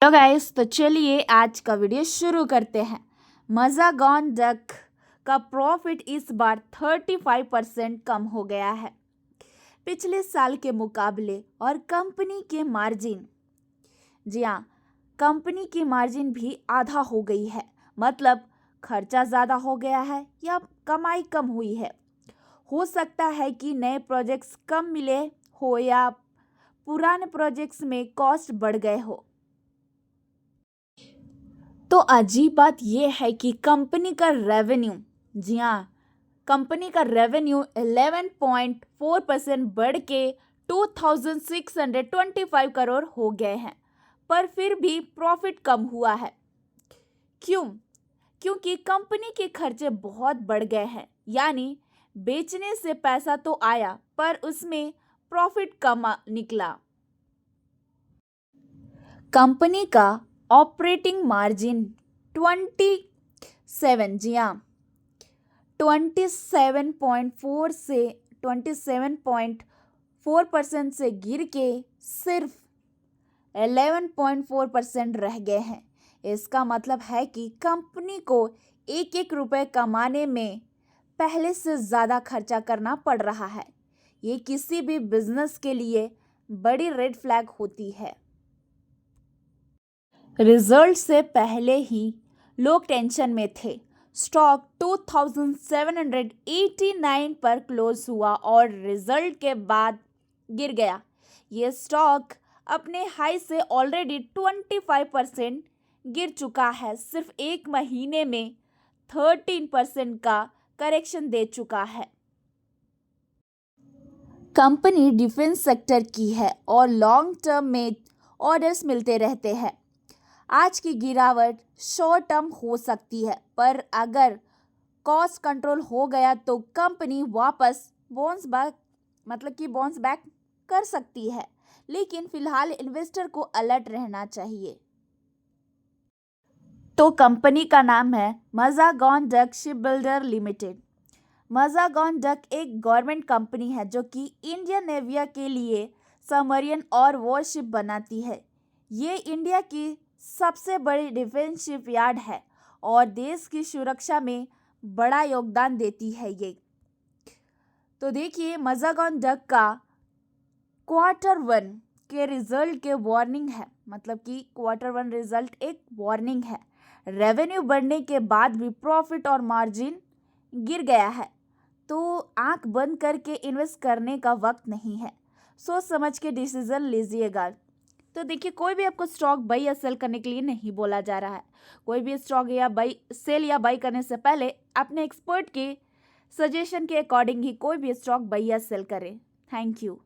Hello guys, तो चलिए आज का वीडियो शुरू करते हैं। मज़ागॉन डक का प्रॉफिट इस बार 35% कम हो गया है पिछले साल के मुकाबले। और कंपनी के मार्जिन, जी हाँ, कंपनी की मार्जिन भी आधा हो गई है। मतलब खर्चा ज़्यादा हो गया है या कमाई कम हुई है। हो सकता है कि नए प्रोजेक्ट्स कम मिले हो या पुराने प्रोजेक्ट्स में कॉस्ट बढ़ गए हो। तो अजीब बात यह है कि कंपनी का रेवेन्यू, जी हाँ, कंपनी का रेवेन्यू 11.4% बढ़ के 2625 करोड़ हो गए हैं, पर फिर भी प्रॉफिट कम हुआ है। क्यों? क्योंकि कंपनी के खर्चे बहुत बढ़ गए हैं। यानी बेचने से पैसा तो आया पर उसमें प्रॉफिट कम निकला। कंपनी का ऑपरेटिंग मार्जिन 27, जी हाँ, 27.4% से गिर के सिर्फ 11.4% रह गए हैं। इसका मतलब है कि कंपनी को एक एक रुपए कमाने में पहले से ज़्यादा खर्चा करना पड़ रहा है। ये किसी भी बिजनेस के लिए बड़ी रेड फ्लैग होती है। रिजल्ट से पहले ही लोग टेंशन में थे। स्टॉक 2789 पर क्लोज हुआ और रिजल्ट के बाद गिर गया। ये स्टॉक अपने हाई से ऑलरेडी 25% गिर चुका है। सिर्फ एक महीने में 13% का करेक्शन दे चुका है। कंपनी डिफेंस सेक्टर की है और लॉन्ग टर्म में ऑर्डर्स मिलते रहते हैं। आज की गिरावट शॉर्ट टर्म हो सकती है, पर अगर कॉस्ट कंट्रोल हो गया तो कंपनी वापस बाउंस बैक कर सकती है। लेकिन फिलहाल इन्वेस्टर को अलर्ट रहना चाहिए। तो कंपनी का नाम है मज़ागॉन डक शिपबिल्डर लिमिटेड। मज़ागॉन डक एक गवर्नमेंट कंपनी है जो कि इंडियन नेवी के लिए सबमरीन और वॉरशिप बनाती है। ये इंडिया की सबसे बड़ी डिफेंस शिपयार्ड है और देश की सुरक्षा में बड़ा योगदान देती है ये। तो देखिए, मज़ागॉन डक का Q1 के रिजल्ट के वार्निंग है। मतलब कि Q1 रिजल्ट एक वार्निंग है। रेवेन्यू बढ़ने के बाद भी प्रॉफिट और मार्जिन गिर गया है, तो आंख बंद करके इन्वेस्ट करने का वक्त नहीं है। सोच समझ के डिसीजन लीजिएगा। तो देखिए, कोई भी आपको स्टॉक बाई या सेल करने के लिए नहीं बोला जा रहा है। कोई भी स्टॉक या सेल या बाई करने से पहले अपने एक्सपर्ट के सजेशन के अकॉर्डिंग ही कोई भी स्टॉक बाई या सेल करें। Thank you.